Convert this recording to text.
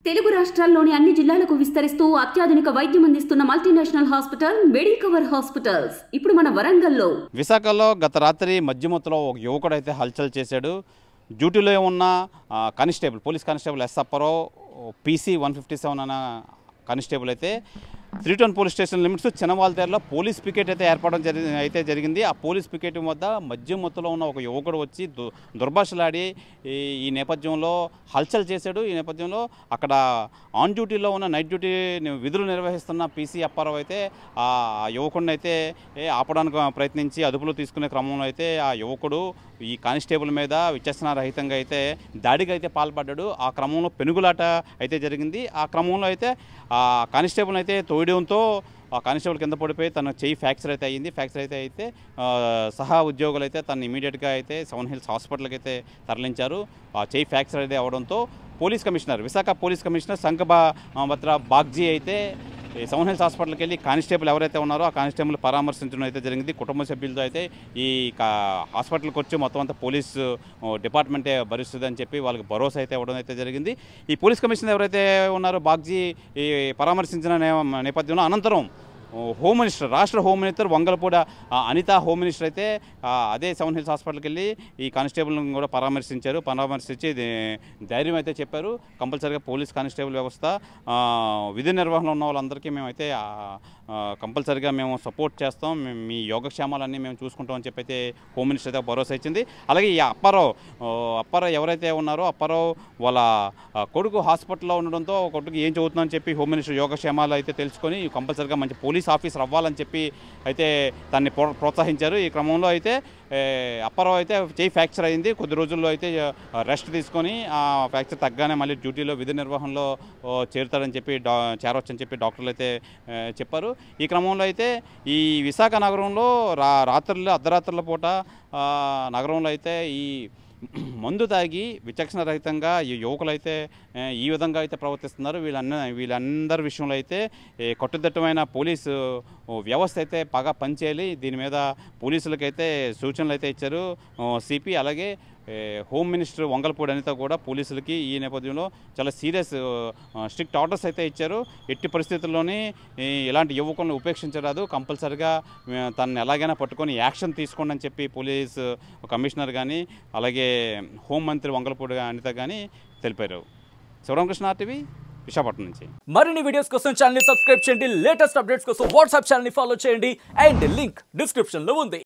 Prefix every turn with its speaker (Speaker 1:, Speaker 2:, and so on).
Speaker 1: తెలుగు రాష్ట్రాల్లోని అన్ని జిల్లాలకు విస్తరిస్తూ అత్యాధునిక వైద్యం అందిస్తున్న మల్టీనేషనల్ హాస్పిటల్ మెడికవర్ హాస్పిటల్స్ ఇప్పుడు మన వరంగల్లో.
Speaker 2: విశాఖలో గత రాత్రి మధ్యమత్తులో ఒక యువకుడు అయితే హల్చల్ చేశాడు. డ్యూటీలో ఉన్న constable police constable S Apparao PC 157 అన్న కానిస్టేబుల్ అయితే 3 పోలీస్ స్టేషన్ లిమిట్స్ చిన్నవాల్తేరులో పోలీస్ పికెట్ అయితే ఏర్పడడం జరిగింది. ఆ పోలీస్ పికెట్ వద్ద మధ్యమత్తులో ఉన్న ఒక యువకుడు వచ్చి దుర్భాషలాడి ఈ నేపథ్యంలో హల్చల్ చేశాడు. ఈ నేపథ్యంలో అక్కడ ఆన్ డ్యూటీలో ఉన్న నైట్ డ్యూటీ విధులు నిర్వహిస్తున్న PC అప్పారావు అయితే ఆ యువకుడిని అయితే ఆపడానికి ప్రయత్నించి అదుపులో తీసుకునే క్రమంలో అయితే ఆ యువకుడు ఈ కానిస్టేబుల్ మీద విచక్షణారహితంగా అయితే దాడికి అయితే పాల్పడ్డాడు. ఆ క్రమంలో పెనుగులాట అయితే జరిగింది. ఆ క్రమంలో అయితే ఆ కానిస్టేబుల్ అయితే తోయడంతో ఆ కానిస్టేబుల్ కింద పడిపోయి తన చెయ్యి ఫ్రాక్చర్ అయితే అయ్యింది. ఫ్రాక్చర్ అయితే సహా ఉద్యోగులు అయితే తను ఇమీడియట్గా అయితే సెవెన్ హిల్స్ హాస్పిటల్కి అయితే తరలించారు. ఆ చెయ్యి ఫ్రాక్చర్ అయితే అవడంతో విశాఖ పోలీస్ కమిషనర్ సంఘభద్ర బాగ్జీ అయితే సెవెన్ హిల్స్ హాస్పిటల్కి వెళ్ళి కానిస్టేబుల్ ఎవరైతే ఉన్నారో ఆ కానిస్టేబుల్ పరామర్శించడం అయితే జరిగింది. కుటుంబ సభ్యులతో అయితే ఈ హాస్పిటల్కి వచ్చి మొత్తం అంతా పోలీస్ డిపార్ట్మెంటే భరిస్తుందని చెప్పి వాళ్ళకి భరోసా అయితే ఇవ్వడం అయితే జరిగింది. ఈ పోలీస్ కమిషనర్ ఎవరైతే ఉన్నారో బాగ్జీ ఈ పరామర్శించిన నేపథ్యంలో అనంతరం రాష్ట్ర home minister Vangalapudi Anitha home minister అయితే అదే సెవెన్ హిల్స్ హాస్పిటల్కి వెళ్ళి ఈ కానిస్టేబుల్ని కూడా పరామర్శించి ధైర్యం అయితే చెప్పారు. కంపల్సరీగా పోలీస్ కానిస్టేబుల్ వ్యవస్థ విధి నిర్వహణలో ఉన్న వాళ్ళందరికీ మేమైతే కంపల్సరీగా మేము సపోర్ట్ చేస్తాం, మీ యోగక్షేమాలన్నీ మేము చూసుకుంటామని చెప్పి అయితే హోమ్ మినిస్టర్ అయితే భరోసా ఇచ్చింది. అలాగే ఈ అప్పారావు ఎవరైతే ఉన్నారో అప్పారావు వాళ్ళ కొడుకు హాస్పిటల్లో ఉండడంతో కొడుకు ఏం చదువుతుందని చెప్పి హోమ్ మినిస్టర్ యోగక్షేమాలు అయితే తెలుసుకొని కంపల్సరీగా మంచి పోలీస్ ఆఫీసర్ అవ్వాలని చెప్పి అయితే దాన్ని ప్రోత్సహించారు. ఈ క్రమంలో అయితే అప్పారావు అయితే చెయ్యి ఫ్రాక్చర్ అయింది. కొద్ది రోజుల్లో అయితే రెస్ట్ తీసుకొని ఆ ఫ్రాక్చర్ తగ్గగానే మళ్ళీ డ్యూటీలో విధి నిర్వహణలో చేరుతాడని చెప్పి చేరవచ్చని చెప్పి డాక్టర్లు అయితే చెప్పారు. ఈ క్రమంలో అయితే ఈ విశాఖ నగరంలో అర్ధరాత్రుల పూట నగరంలో అయితే ఈ మందు తాగి విచక్షణరహితంగా ఈ యువకులైతే ఈ విధంగా అయితే ప్రవర్తిస్తున్నారు. వీళ్ళందరి విషయంలో అయితే కట్టుదిట్టమైన పోలీసు వ్యవస్థ అయితే బాగా పనిచేయాలి. దీని మీద పోలీసులకైతే సూచనలు అయితే ఇచ్చారు సిపి. అలాగే హోమ్ మినిస్టర్ వంగలపూడి అనిత కూడా పోలీసులకి ఈ నేపథ్యంలో చాలా సీరియస్ స్ట్రిక్ట్ ఆర్డర్స్ అయితే ఇచ్చారు. ఎట్టి పరిస్థితుల్లోని ఇలాంటి యువకులను ఉపేక్షించరాదు, కంపల్సరిగా తనని ఎలాగైనా పట్టుకొని యాక్షన్ తీసుకోండి అని చెప్పి పోలీస్ కమిషనర్ కానీ అలాగే హోంమంత్రి వంగలపూడి అనిత కానీ తెలిపారు. శివరామకృష్ణ RTV విశాఖపట్నం నుంచి.
Speaker 3: మరిన్ని వీడియోస్ కోసం ఛానల్ సబ్స్క్రైబ్ చేయండి. లేటెస్ట్ అప్డేట్స్ కోసం వాట్సాప్ ఛానల్ ఫాలో చేయండి. అండ్ లింక్ డిస్క్రిప్షన్ లో ఉంది.